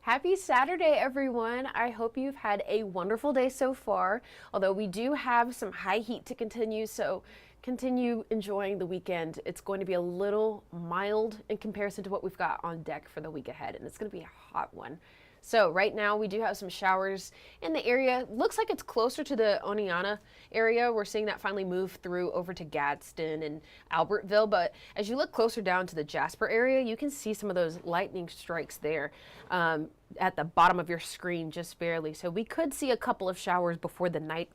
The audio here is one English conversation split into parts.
Happy Saturday, everyone. I hope you've had a wonderful day so far, although we do have some high heat to continue, so continue enjoying the weekend. It's going to be a little mild in comparison to what we've got on deck for the week ahead, and it's going to be a hot one. So right now we do have some showers in the area. Looks like it's closer to the Oneonta area. We're seeing that finally move through over to Gadsden and Albertville. But as you look closer down to the Jasper area, you can see some of those lightning strikes there at the bottom of your screen just barely. So we could see a couple of showers before the night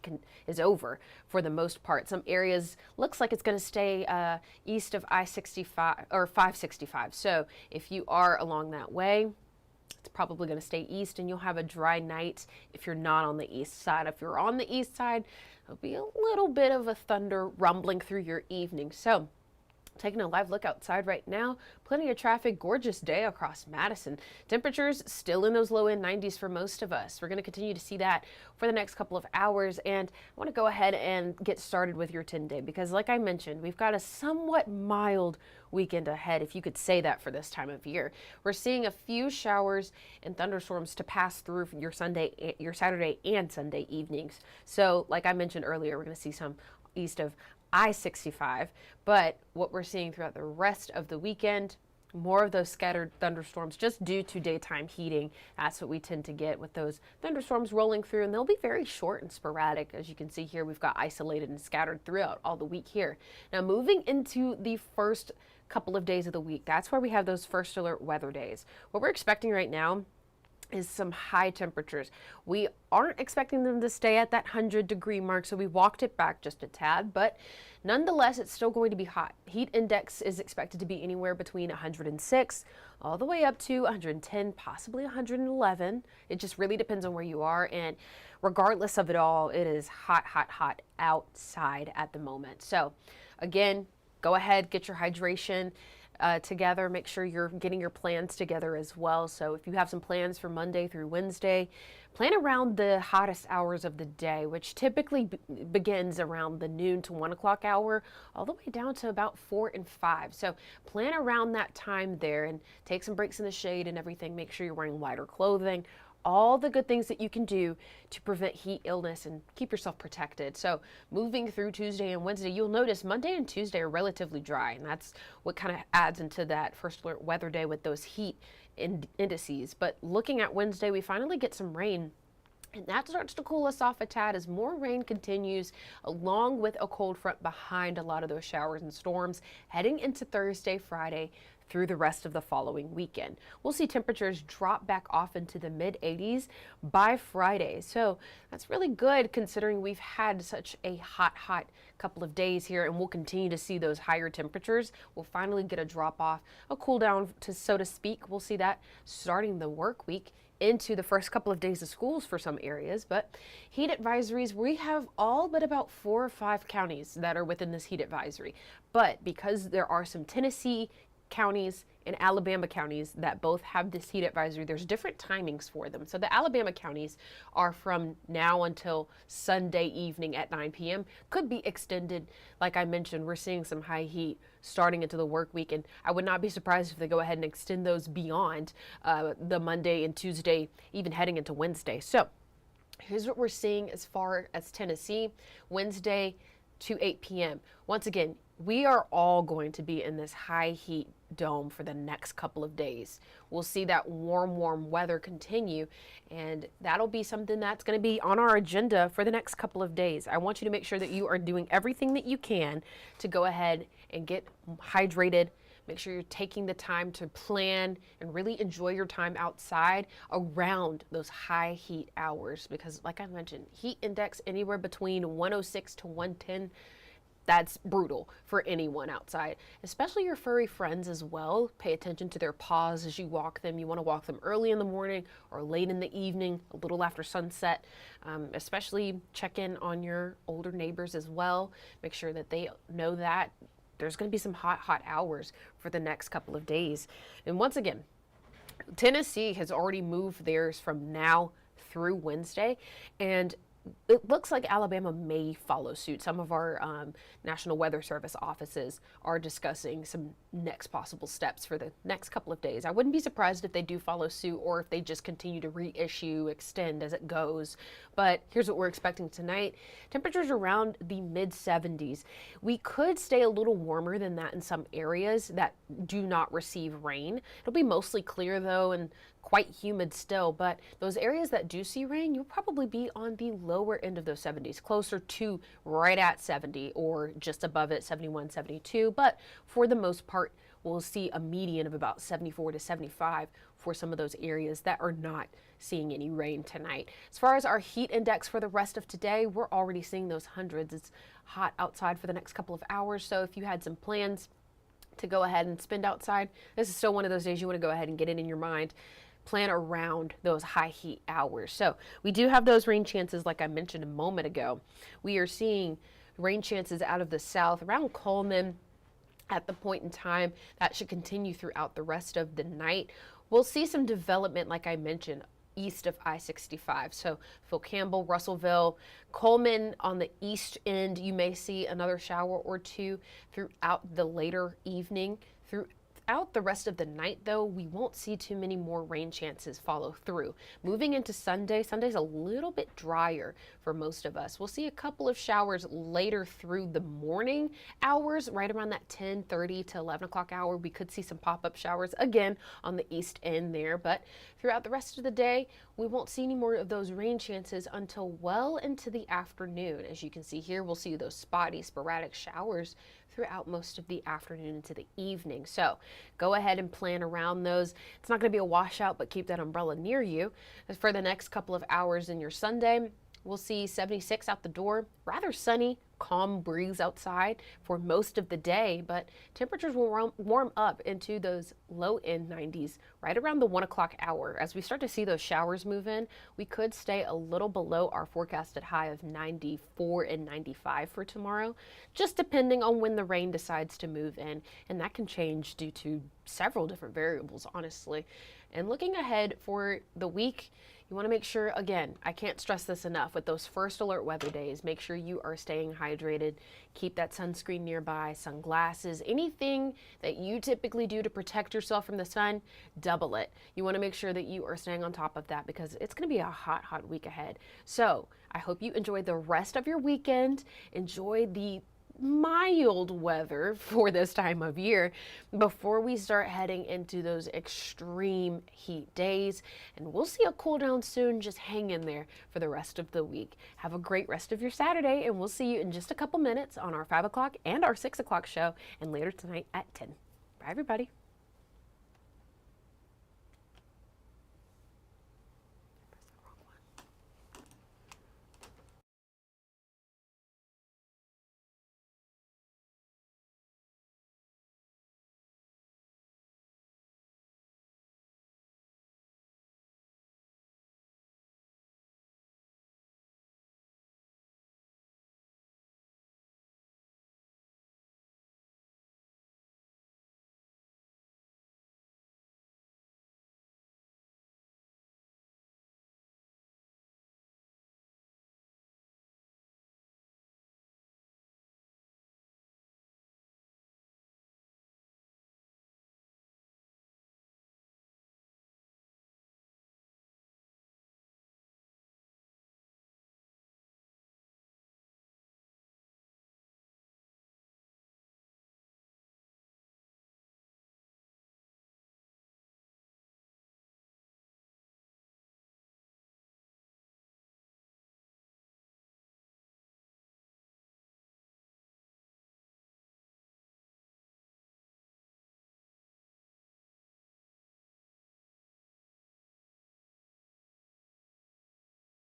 is over for the most part. Some areas looks like it's going to stay east of I-65 or 565. So if you are along that way, it's probably going to stay east and you'll have a dry night if you're not on the east side. If you're on the east side, there'll be a little bit of a thunder rumbling through your evening. So taking a live look outside right now, plenty of traffic, gorgeous day across Madison. Temperatures still in those low end 90s for most of us. We're going to continue to see that for the next couple of hours. And I want to go ahead and get started with your 10-day because like I mentioned, we've got a somewhat mild weekend ahead, if you could say that for this time of year. We're seeing a few showers and thunderstorms to pass through your Saturday and Sunday evenings. So like I mentioned earlier, we're going to see some east of I-65, but what we're seeing throughout the rest of the weekend, more of those scattered thunderstorms just due to daytime heating. That's what we tend to get with those thunderstorms rolling through, and they'll be very short and sporadic. As you can see here, we've got isolated and scattered throughout all the week here. Now moving into the first couple of days of the week, that's where we have those first alert weather days. What we're expecting right now is some high temperatures. We aren't expecting them to stay at that 100-degree mark, so we walked it back just a tad, but nonetheless, it's still going to be hot. Heat index is expected to be anywhere between 106 all the way up to 110, possibly 111. It just really depends on where you are, and regardless of it all, it is hot, hot, hot outside at the moment. So again, go ahead, get your hydration together. Make sure you're getting your plans together as well. So if you have some plans for Monday through Wednesday, plan around the hottest hours of the day, which typically begins around the noon to 1 o'clock hour, all the way down to about 4 and 5. So plan around that time there and take some breaks in the shade and everything. Make sure you're wearing lighter clothing. All the good things that you can do to prevent heat illness and keep yourself protected. So moving through Tuesday and Wednesday, you'll notice Monday and Tuesday are relatively dry, and that's what kind of adds into that first alert weather day with those heat indices. But looking at Wednesday, we finally get some rain. And that starts to cool us off a tad as more rain continues along with a cold front behind a lot of those showers and storms heading into Thursday, Friday, through the rest of the following weekend. We'll see temperatures drop back off into the mid 80s by Friday. So that's really good considering we've had such a hot couple of days here, and we'll continue to see those higher temperatures. We'll finally get a drop off, a cool down, to so to speak. We'll see that starting the work week into the first couple of days of schools for some areas. But heat advisories, we have all but about 4 or 5 counties that are within this heat advisory. But because there are some Tennessee counties and Alabama counties that both have this heat advisory, there's different timings for them. So the Alabama counties are from now until Sunday evening at 9 p.m. Could be extended. Like I mentioned, we're seeing some high heat starting into the work week, and I would not be surprised if they go ahead and extend those beyond the Monday and Tuesday, even heading into Wednesday. So here's what we're seeing as far as Tennessee, Wednesday to 8 p.m. Once again, we are all going to be in this high heat dome for the next couple of days. We'll see that warm weather continue, and that'll be something that's going to be on our agenda for the next couple of days. I want you to make sure that you are doing everything that you can to go ahead and get hydrated. Make sure you're taking the time to plan and really enjoy your time outside around those high heat hours, because like I mentioned, heat index anywhere between 106 to 110. That's brutal for anyone outside, especially your furry friends as well. Pay attention to their paws as you walk them. You want to walk them early in the morning or late in the evening, a little after sunset. Especially check in on your older neighbors as well. Make sure that they know that there's going to be some hot hours for the next couple of days. And once again, Tennessee has already moved theirs from now through Wednesday, and it looks like Alabama may follow suit. Some of our National Weather Service offices are discussing some next possible steps for the next couple of days. I wouldn't be surprised if they do follow suit or if they just continue to reissue, extend as it goes. But here's what we're expecting tonight. Temperatures around the mid 70s. We could stay a little warmer than that in some areas that do not receive rain. It'll be mostly clear though and quite humid still, but those areas that do see rain, you'll probably be on the lower end of those 70s, closer to right at 70 or just above it, 71, 72. But for the most part, we'll see a median of about 74 to 75 for some of those areas that are not seeing any rain tonight. As far as our heat index for the rest of today, we're already seeing those hundreds. It's hot outside for the next couple of hours, so if you had some plans to go ahead and spend outside, this is still one of those days you want to go ahead and get it in your mind. Plan around those high heat hours. So we do have those rain chances like I mentioned a moment ago. We are seeing rain chances out of the south around Coleman at the point in time. That should continue throughout the rest of the night. We'll see some development like I mentioned east of I-65. So Phil Campbell, Russellville, Coleman on the east end, you may see another shower or two throughout the later evening. Throughout the rest of the night, though, we won't see too many more rain chances follow through. Moving into Sunday, Sunday's a little bit drier for most of us. We'll see a couple of showers later through the morning hours, right around that 10:30 to 11 o'clock hour. We could see some pop-up showers again on the east end there, but throughout the rest of the day, we won't see any more of those rain chances until well into the afternoon. As you can see here, we'll see those spotty, sporadic showers throughout most of the afternoon into the evening. So go ahead and plan around those. It's not going to be a washout, but keep that umbrella near you. As for the next couple of hours in your Sunday, we'll see 76 out the door, rather sunny, calm breeze outside for most of the day, but temperatures will warm up into those low end 90s right around the 1 o'clock hour. As we start to see those showers move in, we could stay a little below our forecasted high of 94 and 95 for tomorrow, just depending on when the rain decides to move in, and that can change due to several different variables, honestly. And looking ahead for the week, you want to make sure, again, I can't stress this enough, with those first alert weather days, make sure you are staying hydrated. Keep that sunscreen nearby, sunglasses, anything that you typically do to protect yourself from the sun, double it. You want to make sure that you are staying on top of that because it's going to be a hot, hot week ahead. So I hope you enjoy the rest of your weekend. Enjoy the mild weather for this time of year before we start heading into those extreme heat days, and we'll see a cool down soon. Just hang in there for the rest of the week. Have a great rest of your Saturday, and we'll see you in just a couple minutes on our 5 o'clock and our 6 o'clock show, and later tonight at 10. Bye everybody.